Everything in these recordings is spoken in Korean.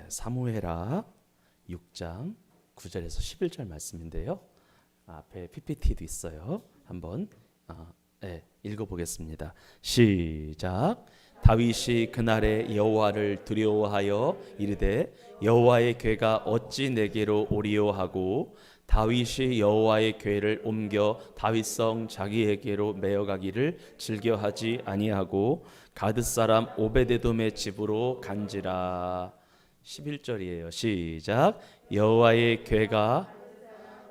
사무엘하 6장 9절에서 11절 말씀인데요. 앞에 PPT도 있어요. 한번 읽어보겠습니다. 시작. 다윗이 그날에 여호와를 두려워하여 이르되 여호와의 궤가 어찌 내게로 오리요 하고 다윗이 여호와의 궤를 옮겨 다윗성 자기에게로 메어가기를 즐겨하지 아니하고 가드 사람 오베데돔의 집으로 간지라. 11절이에요. 시작. 여호와의 궤가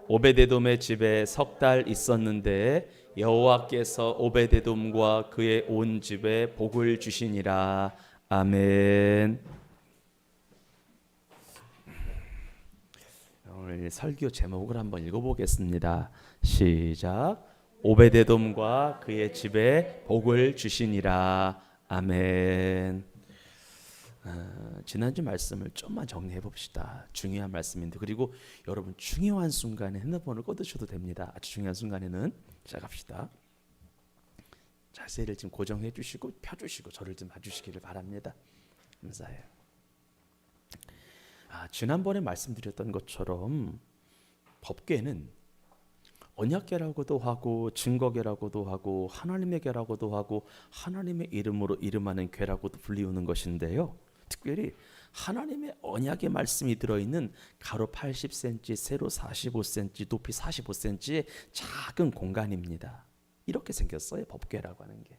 오베데돔의 집에 석 달 있었는데 여호와께서 오베데돔과 그의 온 집에 복을 주시니라. 아멘. 오늘 설교 제목을 한번 읽어보겠습니다. 시작. 오베데돔과 그의 집에 복을 주시니라. 아멘. 지난주 말씀을 좀만 정리해 봅시다. 중요한 말씀인데, 그리고 여러분 중요한 순간에 핸드폰을 꺼두셔도 됩니다. 아주 중요한 순간에는. 시작합시다. 자세를 좀 고정해 주시고 펴주시고 저를 좀 봐주시기를 바랍니다. 감사해요. 지난번에 말씀드렸던 것처럼 법궤는 언약궤라고도 하고 증거궤라고도 하고 하나님의 궤라고도 하고 하나님의 이름으로 이름하는 궤라고도 불리우는 것인데요. 특별히 하나님의 언약의 말씀이 들어있는 가로 80cm, 세로 45cm, 높이 45cm의 작은 공간입니다. 이렇게 생겼어요. 법궤라고 하는 게.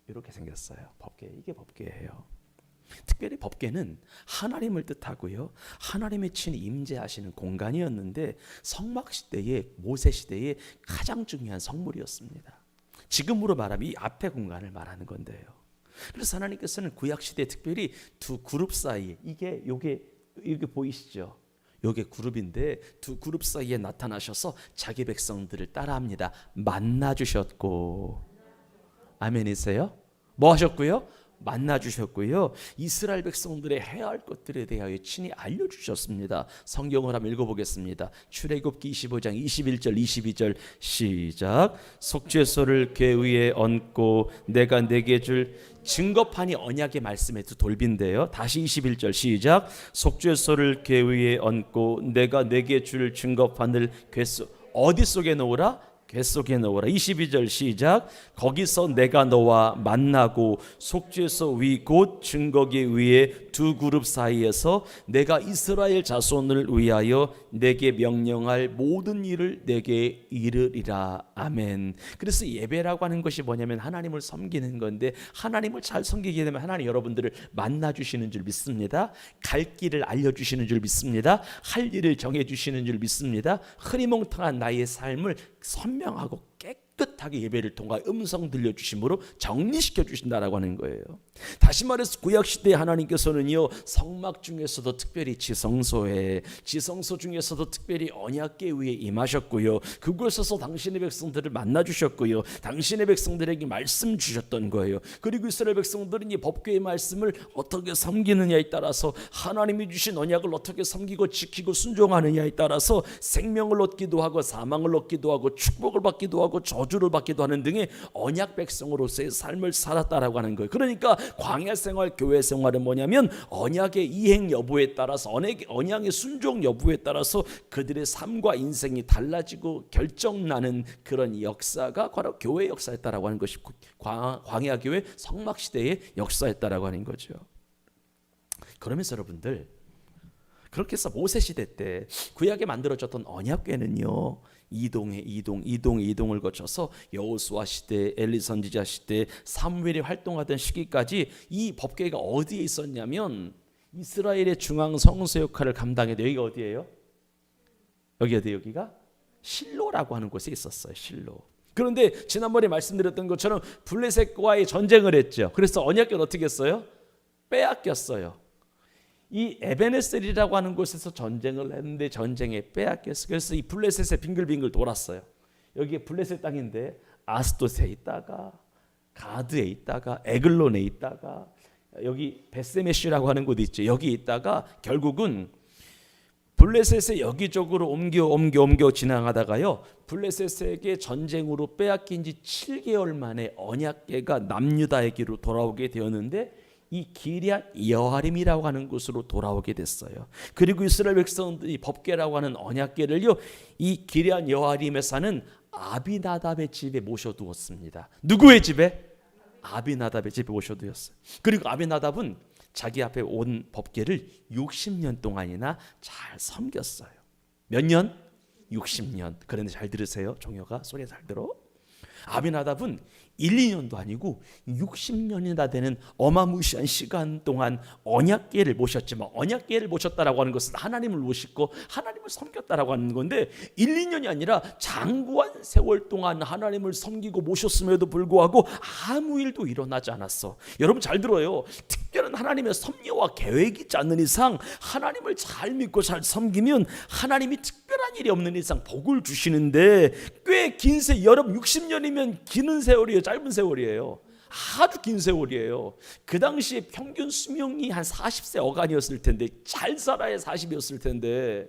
이렇게 생겼어요. 법궤. 이게 법궤예요. 특별히 법궤는 하나님을 뜻하고요. 하나님의 친히 임재하시는 공간이었는데 성막 시대에, 모세 시대에 가장 중요한 성물이었습니다. 지금으로 말하면 이 앞에 공간을 말하는 건데요. 그래서 하나님께서는 구약 시대에 특별히 두 그룹 사이에, 요게 보이시죠? 요게 그룹인데 두 그룹 사이에 나타나셔서 자기 백성들을 따라합니다. 만나 주셨고, 아멘이세요? 뭐 하셨고요? 만나 주셨고요. 이스라엘 백성들의 해야 할 것들에 대하여 친히 알려주셨습니다. 성경을 한번 읽어보겠습니다. 출애굽기 25장 21절 22절 시작. 속죄소를 궤 위에 얹고 내가 내게 줄 증거판이 언약의 말씀의 두 돌비인데요. 다시 21절 시작. 속죄소를 궤 위에 얹고 내가 내게 줄 증거판을 궤 속 어디 속에 놓으라? 궤 속에 넣으라. 22절 시작. 거기서 내가 너와 만나고 속죄소 위 곧 증거궤 위에 두 그룹 사이에서 내가 이스라엘 자손을 위하여 내게 명령할 모든 일을 내게 이르리라. 아멘. 그래서 예배라고 하는 것이 뭐냐면 하나님을 섬기는 건데, 하나님을 잘 섬기게 되면 하나님 여러분들을 만나 주시는 줄 믿습니다. 갈 길을 알려주시는 줄 믿습니다. 할 일을 정해주시는 줄 믿습니다. 흐리멍텅한 나의 삶을 선명하고 깨끗하게 예배를 통하여 음성 들려주심으로 정리시켜 주신다라고 하는 거예요. 다시 말해서 구약시대에 하나님께서는요, 성막 중에서도 특별히 지성소 중에서도 특별히 언약궤 위에 임하셨고요, 그곳에서 당신의 백성들을 만나 주셨고요, 당신의 백성들에게 말씀 주셨던 거예요. 그리고 이스라엘 백성들은 이 법궤의 말씀을 어떻게 섬기느냐에 따라서, 하나님이 주신 언약을 어떻게 섬기고 지키고 순종하느냐에 따라서 생명을 얻기도 하고 사망을 얻기도 하고 축복을 받기도 하고 저주를 받기도 하는 등의 언약 백성으로서의 삶을 살았다라고 하는 거예요. 그러니까 광야 생활, 교회 생활은 뭐냐면 언약의 이행 여부에 따라서, 언약의 순종 여부에 따라서 그들의 삶과 인생이 달라지고 결정나는 그런 역사가 바로 교회 역사였다라고 하는 것이 광야 교회 성막 시대의 역사였다라고 하는 거죠. 그러면서 여러분들, 그렇게 해서 모세 시대 때 구약에 만들어졌던 언약궤는요, 이동을 거쳐서 여호수아 시대, 엘리 선지자 시대, 사무엘이 활동하던 시기까지 이 법궤가 어디에 있었냐면 이스라엘의 중앙 성소 역할을 감당해요. 여기가 어디예요? 여기가 실로라고 하는 곳에 있었어요. 실로. 그런데 지난번에 말씀드렸던 것처럼 블레셋과의 전쟁을 했죠. 그래서 언약궤는 어떻게 했어요? 빼앗겼어요. 이 에베네셀이라고 하는 곳에서 전쟁을 했는데 전쟁에 빼앗겼어요. 그래서 이 블레셋에 빙글빙글 돌았어요. 여기에 블레셋 땅인데 아스돗에 있다가 가드에 있다가 에글론에 있다가 여기 베세메시라고 하는 곳이 있죠. 여기 있다가 결국은 블레셋에 여기저기로 옮겨 지나가다가요, 블레셋에게 전쟁으로 빼앗긴 지 7개월 만에 언약궤가 남유다에게로 돌아오게 되었는데, 이 기럇 여아림이라고 하는 곳으로 돌아오게 됐어요. 그리고 이스라엘 백성들이 법궤라고 하는 언약궤를요, 이 기럇 여아림에 사는 아비나답의 집에 모셔두었습니다. 누구의 집에? 아비나답의 집에 모셔두었어요. 그리고 아비나답은 자기 앞에 온 법궤를 60년 동안이나 잘 섬겼어요. 몇 년? 60년. 그런데 잘 들으세요. 종혁아, 소리 잘 들어. 아비나답은 1, 2년도 아니고 60년이나 되는 어마무시한 시간 동안 언약궤를 모셨지만, 언약궤를 모셨다라고 하는 것은 하나님을 모시고 하나님을 섬겼다라고 하는 건데, 1, 2년이 아니라 장구한 세월 동안 하나님을 섬기고 모셨음에도 불구하고 아무 일도 일어나지 않았어. 여러분 잘 들어요. 특별한 하나님의 섭리와 계획이 있지 않는 이상, 하나님을 잘 믿고 잘 섬기면 하나님이 특별한 일이 없는 이상 복을 주시는데, 꽤 긴 여러분 60년이면 기는 세월이에요, 짧은 세월이에요? 아주 긴 세월이에요. 그 당시에 평균 수명이 한 40세 어간이었을 텐데, 잘 살아야 40이었을 텐데,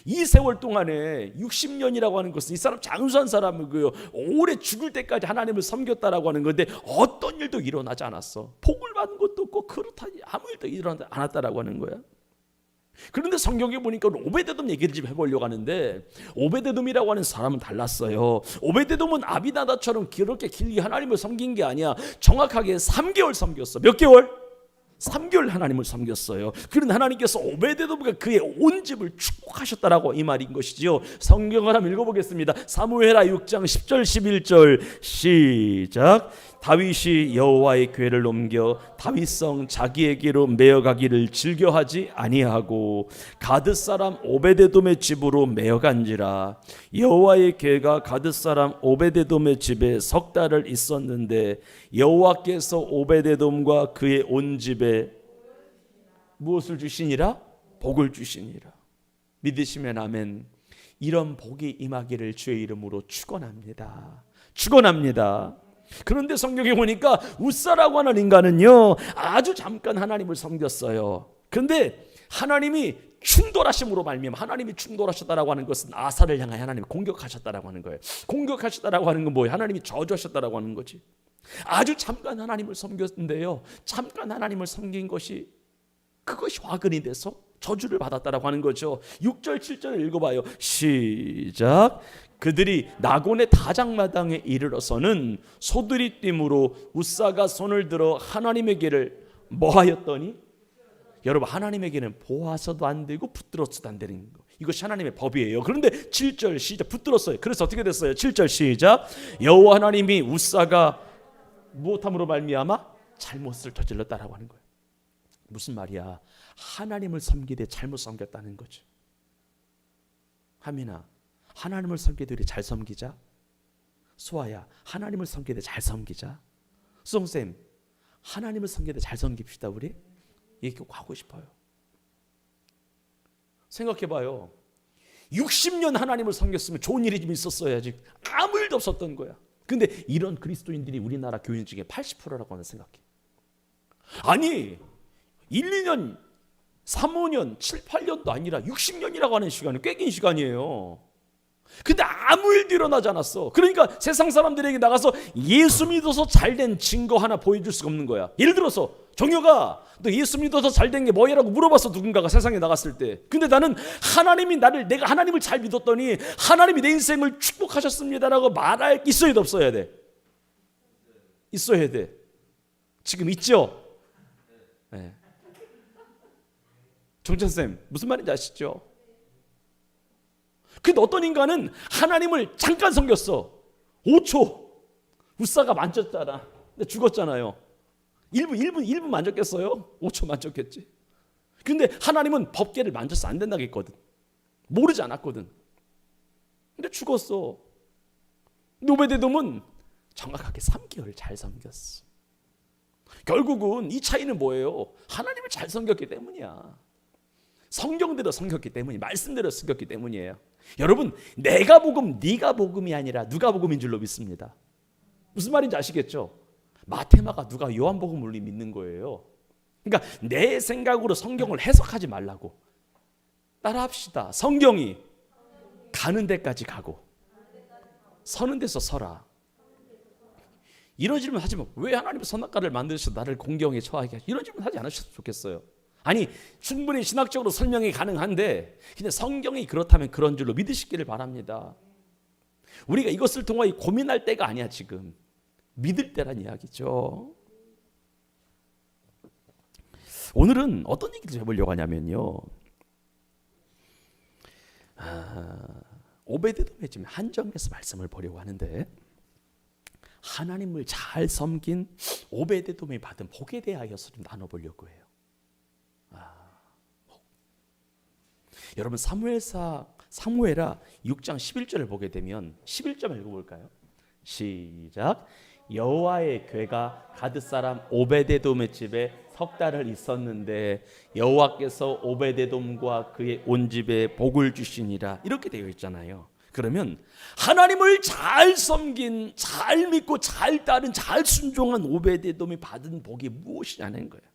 이 세월 동안에 60년이라고 하는 것은 이 사람 장수한 사람이고요, 오래 죽을 때까지 하나님을 섬겼다라고 하는 건데 어떤 일도 일어나지 않았어. 복을 받은 것도 없고 그렇다니 아무 일도 일어나지 않았다라고 하는 거야. 그런데 성경에 보니까 오베데돔 얘기를 좀 해보려고 하는데, 오베데돔이라고 하는 사람은 달랐어요. 오베데돔은 아비나답처럼 그렇게 길게 하나님을 섬긴 게 아니야. 정확하게 3개월 섬겼어. 몇 개월? 3개월 하나님을 섬겼어요. 그런데 하나님께서 오베데돔과 그의 온 집을 축복하셨다라고 이 말인 것이지요. 성경을 한번 읽어보겠습니다. 사무엘하 6장 10절 11절 시작. 다윗이 여호와의 궤를 옮겨 다윗성 자기에게로 메어가기를 즐겨하지 아니하고 가드 사람 오베데돔의 집으로 메어간지라. 여호와의 궤가 가드 사람 오베데돔의 집에 석 달을 있었는데 여호와께서 오베데돔과 그의 온 집에 무엇을 주시니라? 복을 주시니라. 믿으시면 아멘. 이런 복이 임하기를 주의 이름으로 축원합니다. 축원합니다. 그런데 성경에 보니까 웃사라고 하는 인간은요, 아주 잠깐 하나님을 섬겼어요. 그런데 하나님이 충돌하심으로 말미암아, 하나님이 충돌하셨다라고 하는 것은 아사를 향하여 하나님이 공격하셨다라고 하는 거예요. 공격하셨다라고 하는 건 뭐예요? 하나님이 저주하셨다라고 하는 거지. 아주 잠깐 하나님을 섬겼는데요, 잠깐 하나님을 섬긴 것이, 그것이 화근이 돼서 저주를 받았다라고 하는 거죠. 6절 7절 읽어봐요. 시작. 그들이 나곤의 다장마당에 이르러서는 소들이 띠므로 웃사가 손을 들어 하나님에게를 뭐하였더니, 여러분 하나님에게는 보아서도 안 되고 붙들어서도 안 되는 거, 이것이 하나님의 법이에요. 그런데 7절 시작. 붙들었어요. 그래서 어떻게 됐어요? 7절 시작. 여호와 하나님이 웃사가 무엇함으로 말미암아 잘못을 저질렀다라고 하는 거예요. 무슨 말이야? 하나님을 섬기되 잘못 섬겼다는 거죠. 하민아, 하나님을 섬기되 우리 잘 섬기자. 수아야, 하나님을 섬기되 잘 섬기자. 수성쌤, 하나님을 섬기되 잘 섬깁시다. 우리 얘기 꼭 하고 싶어요. 생각해봐요. 60년 하나님을 섬겼으면 좋은 일이 좀 있었어야지. 아무 일도 없었던 거야. 근데 이런 그리스도인들이 우리나라 교인 중에 80%라고 하는 생각해. 아니 1, 2년, 3, 5년, 7, 8년도 아니라 60년이라고 하는 시간은 꽤 긴 시간이에요. 근데 아무 일도 일어나지 않았어. 그러니까 세상 사람들에게 나가서 예수 믿어서 잘된 증거 하나 보여줄 수가 없는 거야. 예를 들어서 정혁아, 너 예수 믿어서 잘된 게 뭐야라고 물어봤어, 누군가가 세상에 나갔을 때. 근데 나는 하나님이 내가 하나님을 잘 믿었더니 하나님이 내 인생을 축복하셨습니다라고 말할 게 있어야 돼, 없어야 돼? 있어야 돼. 지금 있죠? 네. 정찬쌤, 무슨 말인지 아시죠? 근데 어떤 인간은 하나님을 잠깐 섬겼어. 5초. 웃사가 만졌잖아. 근데 죽었잖아요. 1분 만졌겠어요? 5초 만졌겠지. 근데 하나님은 법궤를 만져서 안 된다고 했거든. 모르지 않았거든. 근데 죽었어. 근데 오베데돔은 정확하게 3개월 잘 섬겼어. 결국은 이 차이는 뭐예요? 하나님을 잘 섬겼기 때문이야. 성경대로 섬겼기 때문이, 말씀대로 섬겼기 때문이에요. 여러분, 내가 복음, 네가 복음이 아니라 누가 복음인 줄로 믿습니다. 무슨 말인지 아시겠죠? 마테마가 누가 요한복음을 믿는 거예요. 그러니까 내 생각으로 성경을 해석하지 말라고. 따라합시다. 성경이 가는 데까지 가고 서는 데서 서라. 이런 질문 하지 마. 왜 하나님이 선악과를 만드셔서 나를 공경에 처하게 하시? 이런 질문 하지 않으셨으면 좋겠어요. 아니, 충분히 신학적으로 설명이 가능한데 그냥 성경이 그렇다면 그런 줄로 믿으시기를 바랍니다. 우리가 이것을 통하여 고민할 때가 아니야. 지금 믿을 때란 이야기죠. 오늘은 어떤 얘기를 해보려고 하냐면요, 오베데돔의 지금 한정에서 말씀을 보려고 하는데, 하나님을 잘 섬긴 오베데돔이 받은 복에 대하여서 좀 나눠보려고 해요. 여러분 사무엘하 6장 11절을 보게 되면 11절 읽어볼까요? 시작. 여호와의 궤가 가드 사람 오베데돔의 집에 석 달을 있었는데 여호와께서 오베데돔과 그의 온 집에 복을 주시니라, 이렇게 되어 있잖아요. 그러면 하나님을 잘 섬긴, 잘 믿고 잘 따른, 잘 순종한 오베데돔이 받은 복이 무엇이냐는 거예요.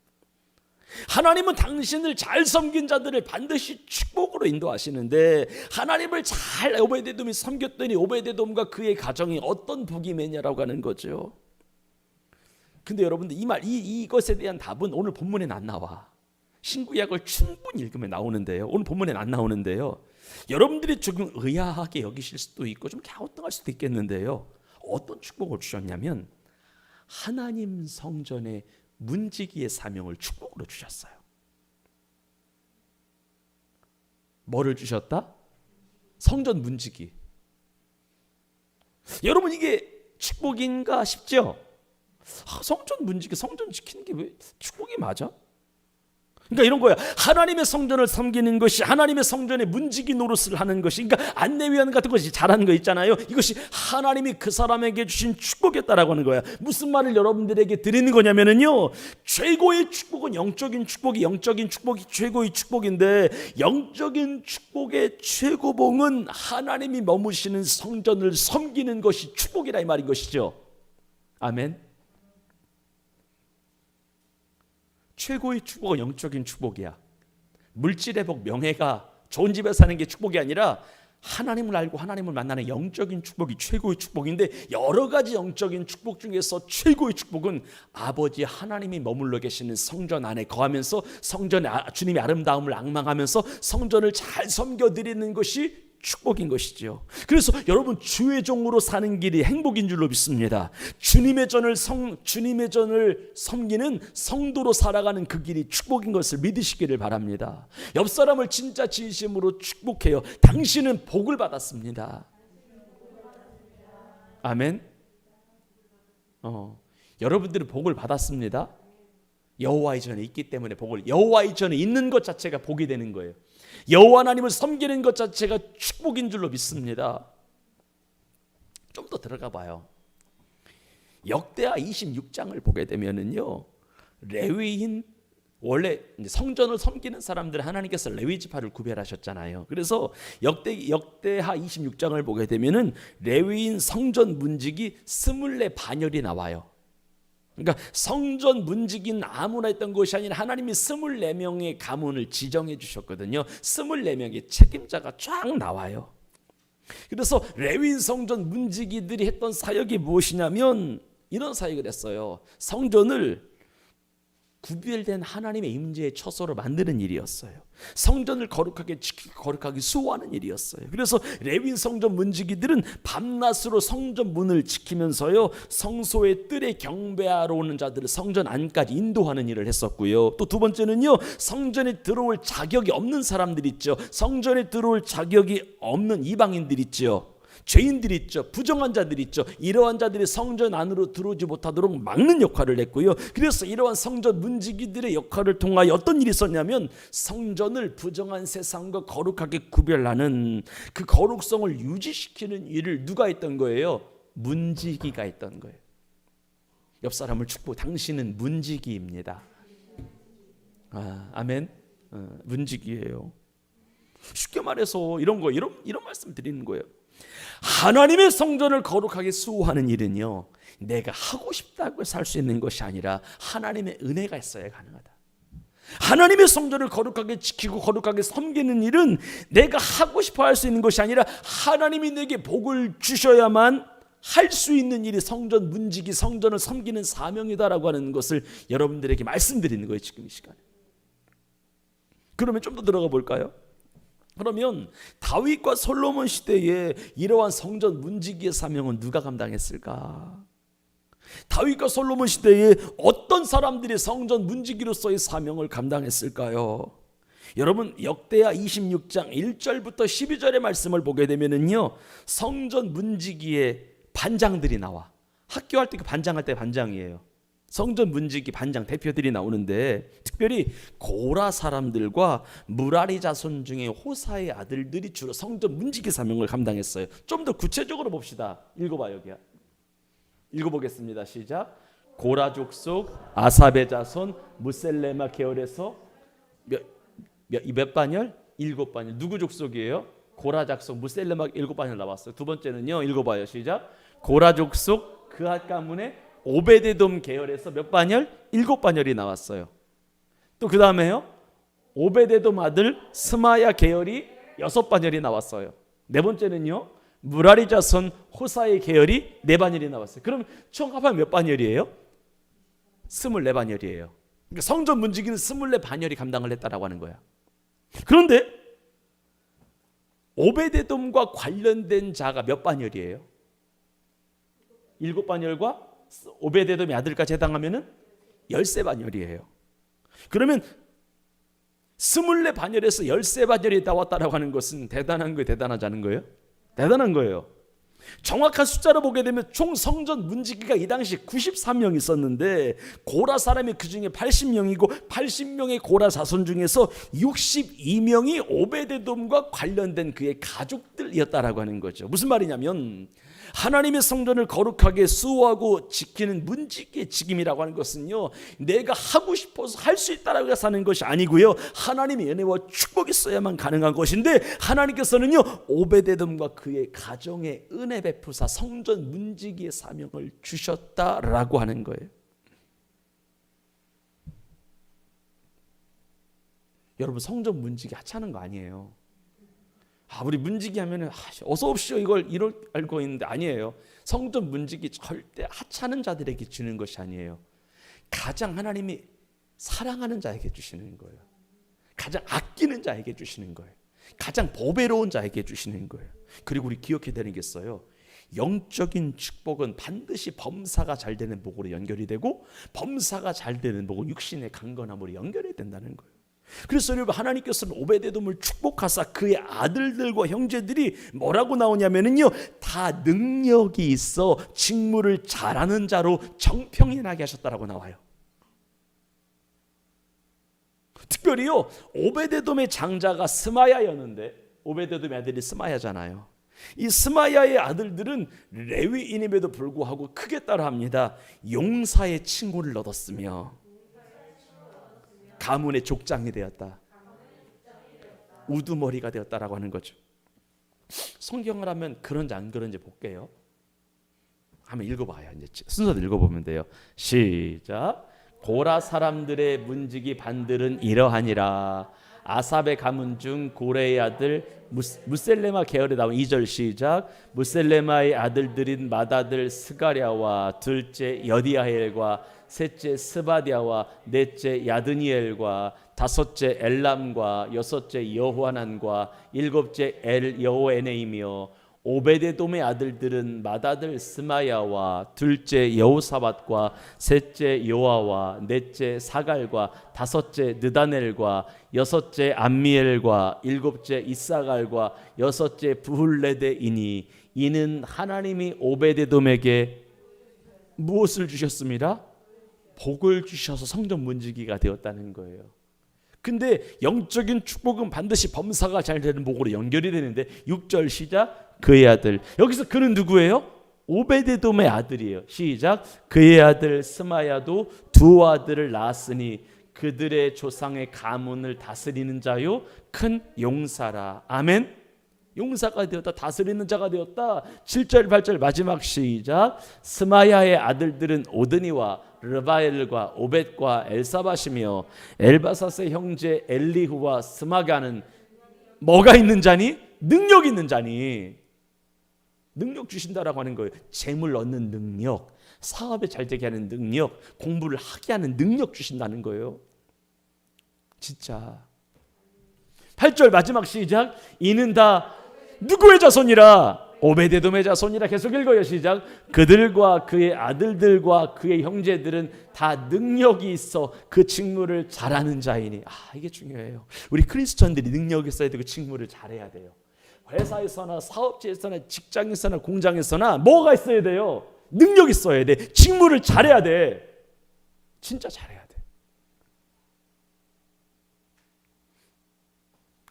하나님은 당신을 잘 섬긴 자들을 반드시 축복으로 인도하시는데, 하나님을 잘 오베데돔이 섬겼더니 오베데돔과 그의 가정이 어떤 복이 매냐라고 하는 거죠. 근데 여러분들 이것에 대한 답은 오늘 본문에는 안 나와. 신구약을 충분히 읽으면 나오는데요, 오늘 본문에는 안 나오는데요, 여러분들이 조금 의아하게 여기실 수도 있고 좀 갸우뚱할 수도 있겠는데요, 어떤 축복을 주셨냐면 하나님 성전의 문지기의 사명을 축복으로 주셨어요. 뭐를 주셨다? 성전 문지기. 여러분 이게 축복인가 싶죠? 성전 문지기, 성전 지키는 게 왜 축복이 맞아? 그러니까 이런 거야. 하나님의 성전을 섬기는 것이, 하나님의 성전의 문지기 노릇을 하는 것이, 그러니까 안내위원 같은 것이 잘하는 거 있잖아요. 이것이 하나님이 그 사람에게 주신 축복이었다라고 하는 거야. 무슨 말을 여러분들에게 드리는 거냐면요, 최고의 축복은 영적인 축복이 최고의 축복인데, 영적인 축복의 최고봉은 하나님이 머무시는 성전을 섬기는 것이 축복이라 이 말인 것이죠. 아멘. 최고의 축복은 영적인 축복이야. 물질의 복, 명예가, 좋은 집에 사는 게 축복이 아니라 하나님을 알고 하나님을 만나는 영적인 축복이 최고의 축복인데, 여러 가지 영적인 축복 중에서 최고의 축복은 아버지 하나님이 머물러 계시는 성전 안에 거하면서 성전의 주님의 아름다움을 앙망하면서 성전을 잘 섬겨드리는 것이 축복인 것이죠. 그래서 여러분, 주의 종으로 사는 길이 행복인 줄로 믿습니다. 주님의 전을 섬기는 성도로 살아가는 그 길이 축복인 것을 믿으시기를 바랍니다. 옆 사람을 진짜 진심으로 축복해요. 당신은 복을 받았습니다. 아멘. 여러분들은 복을 받았습니다. 여호와의 전에 있기 때문에 여호와의 전에 있는 것 자체가 복이 되는 거예요. 여호와 하나님을 섬기는 것 자체가 축복인 줄로 믿습니다. 좀 더 들어가 봐요. 역대하 26장을 보게 되면은요, 레위인, 원래 성전을 섬기는 사람들 하나님께서 레위 지파를 구별하셨잖아요. 그래서 역대하 26장을 보게 되면은 레위인 성전 문지기 24 반열이 나와요. 그러니까 성전 문지기는 아무나 했던 것이 아니라 하나님이 24명의 가문을 지정해 주셨거든요. 24명의 책임자가 쫙 나와요. 그래서 레위인 성전 문지기들이 했던 사역이 무엇이냐면 이런 사역을 했어요. 성전을 구별된 하나님의 임재의 처소로 만드는 일이었어요. 성전을 거룩하게 지키고 거룩하게 수호하는 일이었어요. 그래서 레위인 성전 문지기들은 밤낮으로 성전 문을 지키면서요, 성소의 뜰에 경배하러 오는 자들을 성전 안까지 인도하는 일을 했었고요. 또 두 번째는요, 성전에 들어올 자격이 없는 사람들 있죠. 성전에 들어올 자격이 없는 이방인들 있죠. 죄인들 있죠. 부정한 자들 있죠. 이러한 자들이 성전 안으로 들어오지 못하도록 막는 역할을 했고요. 그래서 이러한 성전 문지기들의 역할을 통하여 어떤 일이 있었냐면, 성전을 부정한 세상과 거룩하게 구별하는 그 거룩성을 유지시키는 일을 누가 했던 거예요? 문지기가 했던 거예요. 옆 사람을 축복, 당신은 문지기입니다. 아멘. 문지기예요. 쉽게 말해서 이런 말씀 드리는 거예요. 하나님의 성전을 거룩하게 수호하는 일은요, 내가 하고 싶다고 살 수 있는 것이 아니라 하나님의 은혜가 있어야 가능하다. 하나님의 성전을 거룩하게 지키고 거룩하게 섬기는 일은 내가 하고 싶어 할 수 있는 것이 아니라 하나님이 내게 복을 주셔야만 할 수 있는 일이 성전 문지기, 성전을 섬기는 사명이다라고 하는 것을 여러분들에게 말씀드리는 거예요, 지금 이 시간에. 그러면 좀 더 들어가 볼까요? 그러면 다윗과 솔로몬 시대에 이러한 성전 문지기의 사명은 누가 감당했을까? 다윗과 솔로몬 시대에 어떤 사람들이 성전 문지기로서의 사명을 감당했을까요? 여러분, 역대하 26장 1절부터 12절의 말씀을 보게 되면은요, 성전 문지기의 반장들이 나와. 학교 할 때 그 반장할 때 반장이에요. 성전 문지기 반장 대표들이 나오는데, 특별히 고라 사람들과 무라리 자손 중에 호사의 아들들이 주로 성전 문지기 사명을 감당했어요. 좀 더 구체적으로 봅시다. 읽어봐. 여기야. 읽어보겠습니다. 시작. 고라 족속 아삽의 자손 무셀레마 계열에서 몇 반열? 7반열. 누구 족속이에요? 고라 족속 무셀레마 7반열 나왔어요. 두 번째는요, 읽어봐요. 시작. 고라 족속 그앗 가문의 오베데돔 계열에서 몇 반열? 7반열이 나왔어요. 또 그 다음에요, 오베데돔 아들 스마야 계열이 6반열이 나왔어요. 네 번째는요, 무라리 자손 호사의 계열이 4반열이 나왔어요. 그럼 총 합하면 몇 반열이에요? 24반열이에요. 그러니까 성전 문지기는 24반열이 감당을 했다라고 하는 거야. 그런데 오베데돔과 관련된 자가 몇 반열이에요? 7반열과 오베데돔의 아들까지 해당하면은 13반열이에요. 그러면 24반열에서 13반열이 나왔다라고 하는 것은 대단한 거예요, 대단하지 않은 거예요? 대단한 거예요. 정확한 숫자로 보게 되면 총 성전 문지기가 이 당시 93명 있었는데, 고라 사람이 그 중에 80명이고 80명의 고라 자손 중에서 62명이 오베데돔과 관련된 그의 가족들이었다라고 하는 거죠. 무슨 말이냐면, 하나님의 성전을 거룩하게 수호하고 지키는 문지기의 직임이라고 하는 것은요, 내가 하고 싶어서 할 수 있다라고 해서 하는 것이 아니고요, 하나님의 은혜와 축복이 있어야만 가능한 것인데, 하나님께서는요 오베데돔과 그의 가정에 은혜 베푸사 성전 문지기의 사명을 주셨다라고 하는 거예요. 여러분, 성전 문지기 하찮은 거 아니에요. 우리 문지기 하면은 어서 옵시오 이걸 알고 있는데, 아니에요. 성전 문지기 절대 하찮은 자들에게 주는 것이 아니에요. 가장 하나님이 사랑하는 자에게 주시는 거예요. 가장 아끼는 자에게 주시는 거예요. 가장 보배로운 자에게 주시는 거예요. 그리고 우리 기억해야 되는 게 있어요. 영적인 축복은 반드시 범사가 잘 되는 복으로 연결이 되고, 범사가 잘 되는 복은 육신의 강건함으로 연결이 된다는 거예요. 그래서 여러분, 하나님께서는 오베데돔을 축복하사 그의 아들들과 형제들이 뭐라고 나오냐면요, 다 능력이 있어 직무를 잘하는 자로 정평이 나게 하셨다라고 나와요. 특별히요, 오베데돔의 장자가 스마야였는데, 오베데돔의 아들이 스마야잖아요. 이 스마야의 아들들은 레위인임에도 불구하고 크게 따라합니다. 용사의 칭호를 얻었으며 가문의 족장이 되었다, 우두머리가 되었다라고 하는 거죠. 성경을 하면 그런지 안 그런지 볼게요. 한번 읽어봐요. 이제 순서대로 읽어보면 돼요. 시작. 고라 사람들의 문지기 반들은 이러하니라. 아삽의 가문 중 고레의 아들 무셀레마 계열에 나온 2절 시작. 무셀레마의 아들들인 맏아들 스가랴와 둘째 여디아헬과 셋째 스바디아와 넷째 야드니엘과 다섯째 엘람과 여섯째 여호하난과 일곱째 여호에네이며, 오베데돔의 아들들은 맏아들 스마야와 둘째 여호사밧과 셋째 요아와 넷째 사갈과 다섯째 느다넬과 여섯째 암미엘과 일곱째 이사갈과 여섯째 부훌레데이니, 이는 하나님이 오베데돔에게 무엇을 주셨습니다? 복을 주셔서 성전 문지기가 되었다는 거예요. 근데 영적인 축복은 반드시 범사가 잘 되는 복으로 연결이 되는데, 6절 시작. 그의 아들, 여기서 그는 누구예요? 오베데돔의 아들이에요. 시작. 그의 아들 스마야도 두 아들을 낳았으니 그들의 조상의 가문을 다스리는 자요 큰 용사라. 아멘. 용사가 되었다, 다스리는 자가 되었다. 7절 8절 마지막 시작. 스마야의 아들들은 오드니와 르바엘과 오벳과 엘사밧이며, 엘바사스의 형제 엘리후와 스마가는 뭐가 있는 자니? 능력 있는 자니. 능력 주신다라고 하는 거예요. 재물 얻는 능력, 사업에 잘 되게 하는 능력, 공부를 하게 하는 능력 주신다는 거예요. 진짜. 8절 마지막 시작. 이는 다 누구의 자손이라? 오베데돔의 자손이라. 계속 읽어요. 시작. 그들과 그의 아들들과 그의 형제들은 다 능력이 있어 그 직무를 잘하는 자이니. 이게 중요해요. 우리 크리스천들이 능력이 있어야 되고 직무를 잘해야 돼요. 회사에서나 사업지에서나 직장에서나 공장에서나 뭐가 있어야 돼요? 능력이 있어야 돼. 직무를 잘해야 돼. 진짜 잘해야 돼.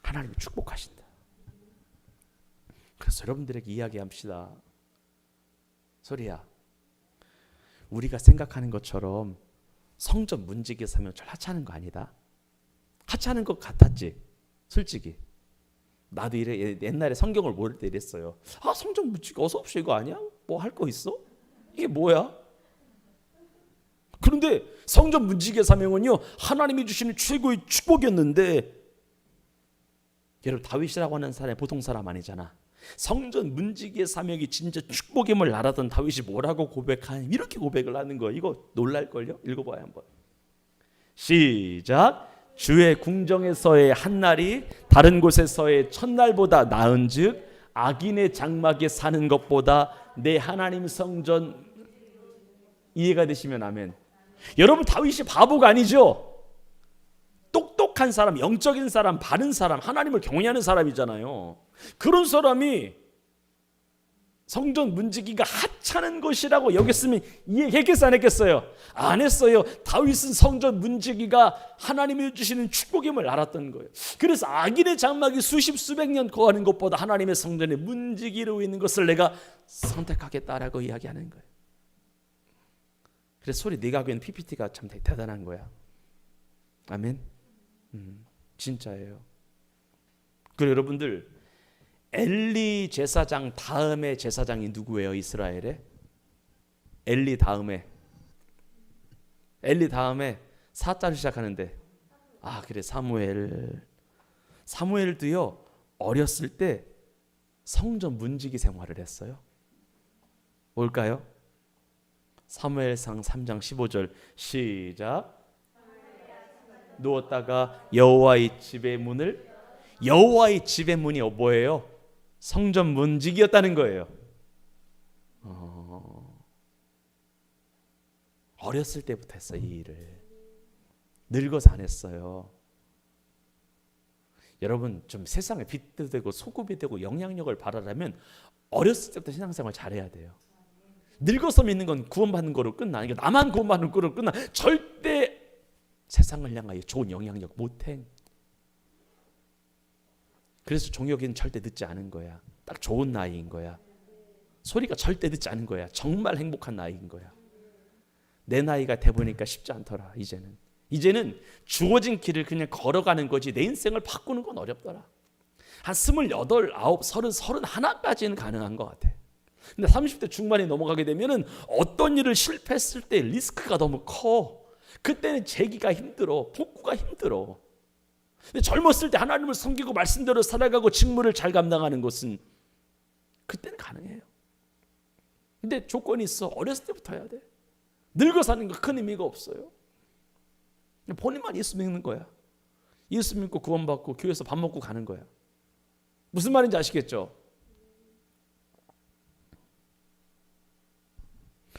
하나님이 축복하신다. 그래서 여러분들에게 이야기합시다. 소리야, 우리가 생각하는 것처럼 성전 문지기 사명절 하찮은 거 아니다. 하찮은 것 같았지, 솔직히. 나도 옛날에 성경을 모를 때 이랬어요. 성전 문지기 어서 옵쇼 이거 아니야? 뭐 할 거 있어? 이게 뭐야? 그런데 성전 문지기의 사명은요, 하나님이 주시는 최고의 축복이었는데, 여러분 다윗이라고 하는 사람이 보통 사람 아니잖아. 성전 문지기의 사명이 진짜 축복임을 알았던 다윗이 뭐라고 고백하니? 이렇게 고백을 하는 거예요. 이거 놀랄걸요? 읽어봐요 한번. 시작. 주의 궁정에서의 한날이 다른 곳에서의 첫날보다 나은즉 악인의 장막에 사는 것보다 내 하나님 성전. 이해가 되시면 아멘. 여러분 다윗이 바보가 아니죠? 똑똑한 사람, 영적인 사람, 바른 사람, 하나님을 경외하는 사람이잖아요. 그런 사람이 성전 문지기가 하찮은 것이라고 여겼으면 이해했겠어요, 안 했겠어요? 안 했어요. 다윗은 성전 문지기가 하나님이 주시는 축복임을 알았던 거예요. 그래서 악인의 장막이 수십 수백 년 거하는 것보다 하나님의 성전에 문지기로 있는 것을 내가 선택하겠다라고 이야기하는 거예요. 그래서 소리 네가 하고 있는 PPT가 참 대단한 거야. 아멘. 진짜예요. 그리고 여러분들, 엘리 제사장 다음에 제사장이 누구예요? 이스라엘에? 엘리 다음에 사자를 시작하는데, 그래, 사무엘도요 어렸을 때 성전 문지기 생활을 했어요. 뭘까요? 사무엘상 3장 15절 시작. 누웠다가 여호와의 집의 문을, 여호와의 집의 문이 뭐예요? 성전 문지기였다는 거예요. 어렸을 때부터 했어요. 이 일을 늙어서 안 했어요. 여러분 좀 세상에 빛도 되고 소금이 되고 영향력을 발하려면 어렸을 때부터 신앙생활 잘해야 돼요. 늙어서 믿는 건 구원받는 거로 끝나. 그러니까 나만 구원받는 거로 끝나. 절대 세상을 향하여 좋은 영향력 못해. 그래서 종혁이는 절대 늦지 않은 거야. 딱 좋은 나이인 거야. 소리가 절대 늦지 않은 거야. 정말 행복한 나이인 거야. 내 나이가 돼보니까 쉽지 않더라. 이제는 주어진 길을 그냥 걸어가는 거지 내 인생을 바꾸는 건 어렵더라. 한 28, 9, 30, 31까지는 가능한 것 같아. 근데 30대 중반에 넘어가게 되면은 어떤 일을 실패했을 때 리스크가 너무 커. 그때는 재기가 힘들어. 복구가 힘들어. 근데 젊었을 때 하나님을 섬기고 말씀대로 살아가고 직무를 잘 감당하는 것은 그때는 가능해요. 근데 조건이 있어. 어렸을 때부터 해야 돼. 늙어 사는 거 큰 의미가 없어요. 본인만 예수 믿는 거야. 예수 믿고 구원받고 교회에서 밥 먹고 가는 거야. 무슨 말인지 아시겠죠?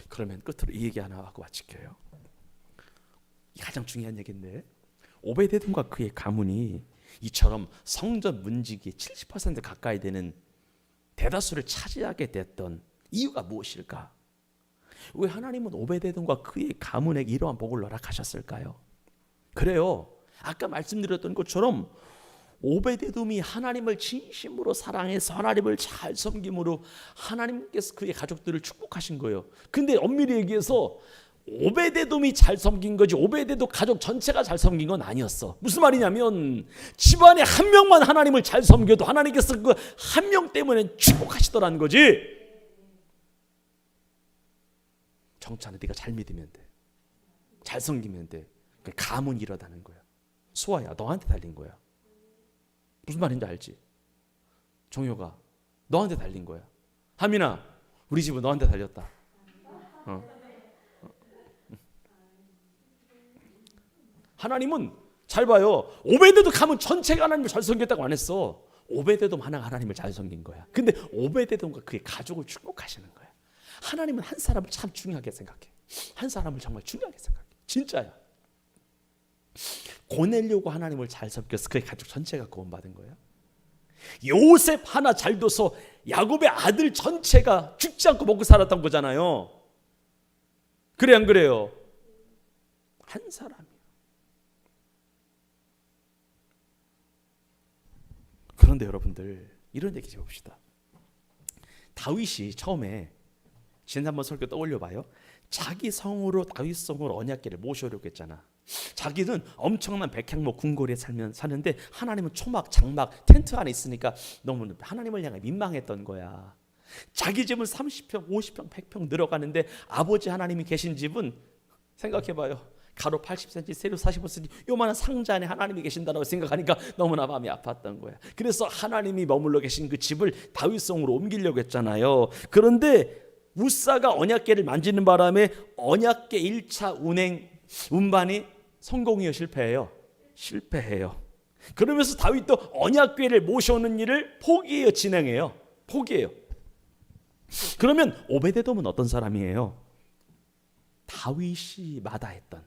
그러면 끝으로 이 얘기 하나 하고 마칠게요. 가장 중요한 얘기인데, 오베데돔과 그의 가문이 이처럼 성전 문지기 70% 가까이 되는 대다수를 차지하게 됐던 이유가 무엇일까? 왜 하나님은 오베데돔과 그의 가문에게 이러한 복을 허락하셨을까요? 그래요. 아까 말씀드렸던 것처럼 오베데돔이 하나님을 진심으로 사랑해서 하나님을 잘 섬김으로 하나님께서 그의 가족들을 축복하신 거예요. 근데 엄밀히 얘기해서 오베데돔이 잘 섬긴 거지 오베데돔 가족 전체가 잘 섬긴 건 아니었어. 무슨 말이냐면 집안에 한 명만 하나님을 잘 섬겨도 하나님께서 그 한 명 때문에 축복하시더라는 거지. 정찬아, 네가 잘 믿으면 돼. 잘 섬기면 돼. 가문이 이러다는 거야. 수아야, 너한테 달린 거야. 무슨 말인지 알지? 종효가 너한테 달린 거야. 하민아, 우리 집은 너한테 달렸다. 하나님은 잘 봐요. 오베데도 가면 전체가 하나님을 잘 섬겼다고 안 했어. 오베데도 하나님을 잘 섬긴 거야. 근데 오베데도가 그의 가족을 축복하시는 거야. 하나님은 한 사람을 참 중요하게 생각해. 한 사람을 정말 중요하게 생각해. 진짜야. 고넬료가 하나님을 잘 섬겨서 그의 가족 전체가 구원받은 거야. 요셉 하나 잘 둬서 야곱의 아들 전체가 죽지 않고 먹고 살았던 거잖아요. 그래 안 그래요? 한 사람이야. 그런데 여러분들 이런 얘기 좀 봅시다. 다윗이 처음에 지난번 설교 떠올려 봐요. 자기 성으로 다윗 성으로 언약궤를 모셔오려고 했잖아. 자기는 엄청난 백향목 궁궐에 사는데 하나님은 초막 장막 텐트 안에 있으니까 너무 하나님을 향해 민망했던 거야. 자기 집은 30평 50평 100평 늘어가는데 아버지 하나님이 계신 집은 생각해봐요. 가로 80cm 세로 45cm 요만한 상자 안에 하나님이 계신다고 생각하니까 너무나 마음이 아팠던 거야. 그래서 하나님이 머물러 계신 그 집을 다윗성으로 옮기려고 했잖아요. 그런데 우사가 언약궤를 만지는 바람에 언약궤 1차 운반이 성공이요 실패해요? 실패해요. 그러면서 다윗도 언약궤를 모셔오는 일을 포기해요? 진행해요? 포기해요. 그러면 오베데돔은 어떤 사람이에요? 다윗이 마다했던,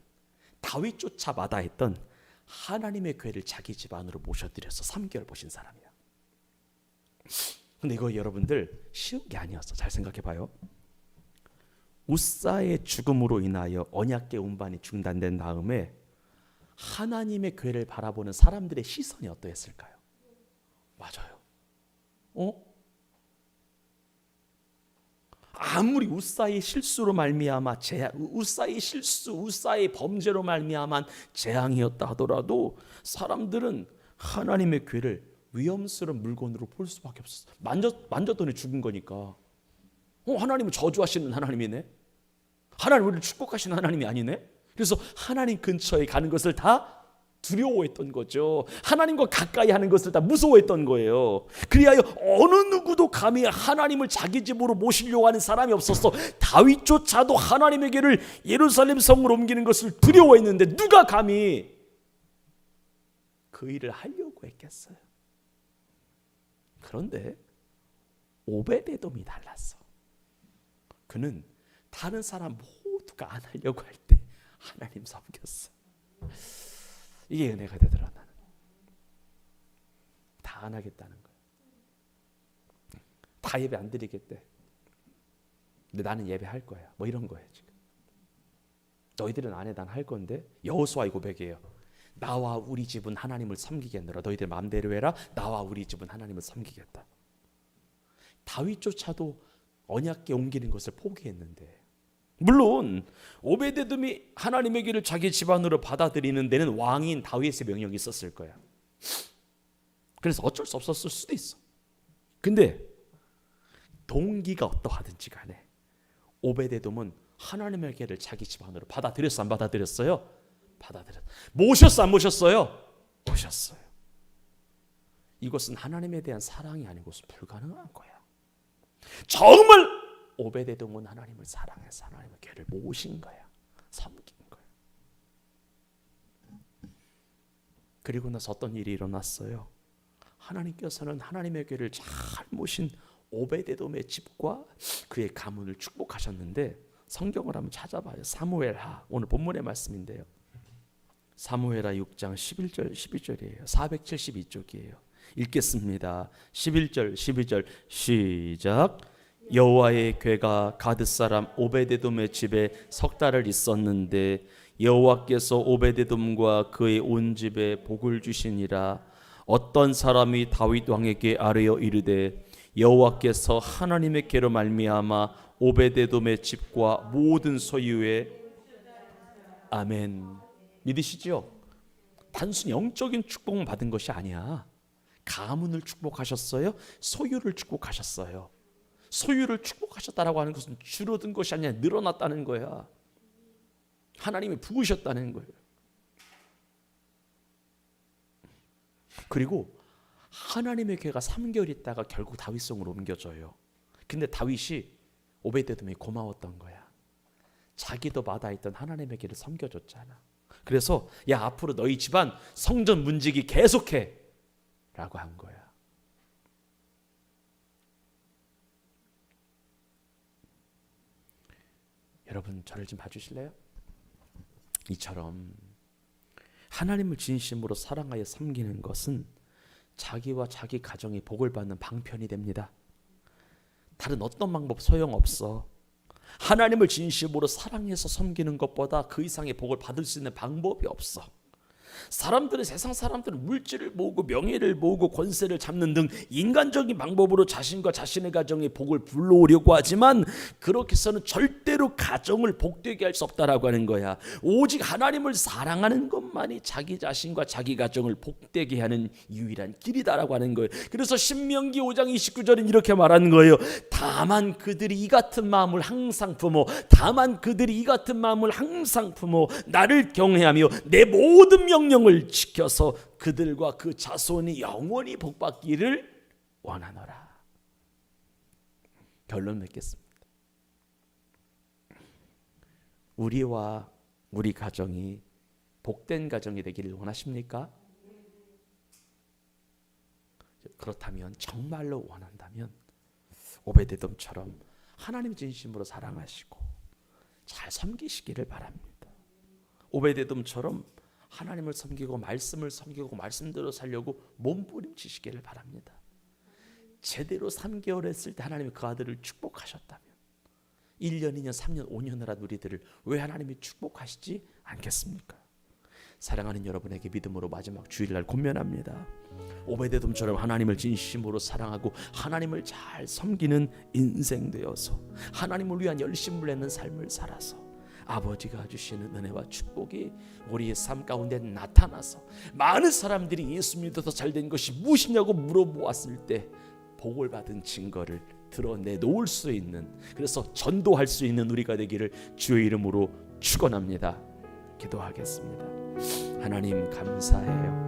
다윗조차 마다했던 하나님의 궤를 자기 집 안으로 모셔들여서 3개월 보신 사람이야. 근데 이거 여러분들 쉬운 게 아니었어. 잘 생각해 봐요. 우사의 죽음으로 인하여 언약궤 운반이 중단된 다음에 하나님의 궤를 바라보는 사람들의 시선이 어떠했을까요? 맞아요. 아무리 우사의 실수로 말미암아 우사의 실수, 우사의 범죄로 말미암아 재앙이었다 하더라도 사람들은 하나님의 궤를 위험스러운 물건으로 볼 수밖에 없었어. 만졌더니 죽은 거니까. 하나님은 저주하시는 하나님이네. 하나님 우리를 축복하시는 하나님이 아니네. 그래서 하나님 근처에 가는 것을 다 두려워했던 거죠. 하나님과 가까이 하는 것을 다 무서워했던 거예요. 그리하여 어느 누구도 감히 하나님을 자기 집으로 모시려고 하는 사람이 없었어. 다윗조차도 하나님에게를 예루살렘 성으로 옮기는 것을 두려워했는데 누가 감히 그 일을 하려고 했겠어요. 그런데 오베데돔이 달랐어. 그는 다른 사람 모두가 안 하려고 할 때 하나님 섬겼어. 이게 은혜가 되더라. 나는 다 안 하겠다는 거야. 다 예배 안 드리겠대. 근데 나는 예배할 거야. 뭐 이런 거야 지금. 너희들은 안 해, 난 할 건데. 여호수아의 고백이에요. 나와 우리 집은 하나님을 섬기겠노라. 너희들 마음대로 해라. 나와 우리 집은 하나님을 섬기겠다. 다윗조차도 언약궤 옮기는 것을 포기했는데, 물론 오베데돔이 하나님의 길을 자기 집안으로 받아들이는 데는 왕인 다윗의 명령이 있었을 거야. 그래서 어쩔 수 없었을 수도 있어. 근데 동기가 어떠하든지 간에 오베데돔은 하나님의 길을 자기 집안으로 받아들였어, 안 받아들였어요? 받아들였어. 모셨어, 안 모셨어요? 모셨어요. 이것은 하나님에 대한 사랑이 아니고 불가능한 거야. 정말 오베데돔은 하나님을 사랑해서 하나님의 궤를 모신 거야. 섬긴 거야. 그리고 나서 어떤 일이 일어났어요? 하나님께서는 하나님의 궤를 잘 모신 오베데돔의 집과 그의 가문을 축복하셨는데, 성경을 한번 찾아봐요. 사무엘하, 오늘 본문의 말씀인데요. 사무엘하 6장 11절 12절이에요. 472쪽이에요. 읽겠습니다. 11절 12절 시작. 여호와의 궤가 가드 사람 오베데돔의 집에 석 달을 있었는데 여호와께서 오베데돔과 그의 온 집에 복을 주시니라. 어떤 사람이 다윗 왕에게 아뢰어 이르되 여호와께서 하나님의 궤로 말미암아 오베데돔의 집과 모든 소유에 아멘. 믿으시죠? 단순히 영적인 축복만 받은 것이 아니야. 가문을 축복하셨어요. 소유를 축복하셨어요. 소유를 축복하셨다라고 하는 것은 줄어든 것이 아니라 늘어났다는 거야. 하나님이 부으셨다는 거예요. 그리고 하나님의 궤가 3개월 있다가 결국 다윗성으로 옮겨져요. 근데 다윗이 오베데돔이 고마웠던 거야. 자기도 마다했던 하나님의 길을 섬겨줬잖아. 그래서 야, 앞으로 너희 집안 성전 문지기 계속해 라고 한 거야. 여러분, 저를 좀 봐주실래요? 이처럼 하나님을 진심으로 사랑하여 섬기는 것은 자기와 자기 가정이 복을 받는 방편이 됩니다. 다른 어떤 방법 소용없어. 하나님을 진심으로 사랑해서 섬기는 것보다 그 이상의 복을 받을 수 있는 방법이 없어. 사람들은, 세상 사람들은 물질을 모으고 명예를 모으고 권세를 잡는 등 인간적인 방법으로 자신과 자신의 가정의 복을 불러오려고 하지만 그렇게 해서는 절대로 가정을 복되게 할 수 없다라고 하는 거야. 오직 하나님을 사랑하는 것만이 자기 자신과 자기 가정을 복되게 하는 유일한 길이다라고 하는 거예요. 그래서 신명기 5장 29절은 이렇게 말하는 거예요. 다만 그들이 이 같은 마음을 항상 품어, 다만 그들이 이 같은 마음을 항상 품어 나를 경외하며 내 모든 명령을 지켜서 그들과 그 자손이 영원히 복받기를 원하노라. 결론 맺겠습니다. 우리와 우리 가정이 복된 가정이 되기를 원하십니까? 그렇다면, 정말로 원한다면 오베데돔처럼 하나님 진심으로 사랑하시고 잘 섬기시기를 바랍니다. 오베데돔처럼 하나님을 섬기고 말씀을 섬기고 말씀대로 살려고 몸부림치시기를 바랍니다. 제대로 3개월 했을 때 하나님이 그 아들을 축복하셨다면 1년, 2년, 3년, 5년을 한 우리들을 왜 하나님이 축복하시지 않겠습니까? 사랑하는 여러분에게 믿음으로 마지막 주일날 권면합니다. 오베데돔처럼 하나님을 진심으로 사랑하고 하나님을 잘 섬기는 인생 되어서 하나님을 위한 열심을 내는 삶을 살아서 아버지가 주시는 은혜와 축복이 우리의 삶 가운데 나타나서 많은 사람들이 예수 믿어서 잘된 것이 무엇이냐고 물어보았을 때 복을 받은 증거를 드러내놓을 수 있는, 그래서 전도할 수 있는 우리가 되기를 주의 이름으로 축원합니다. 기도하겠습니다. 하나님, 감사해요.